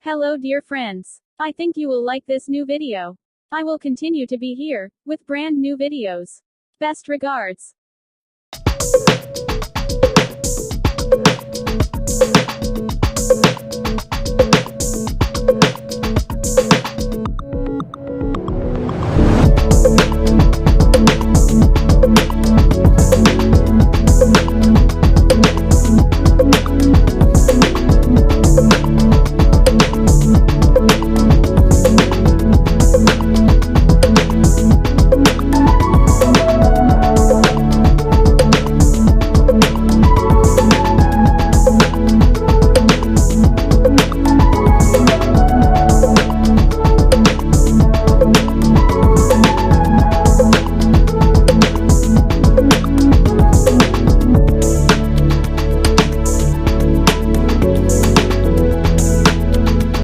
Hello dear friends. I think you will like this new video. I will continue to be here, with brand new videos. Best regards.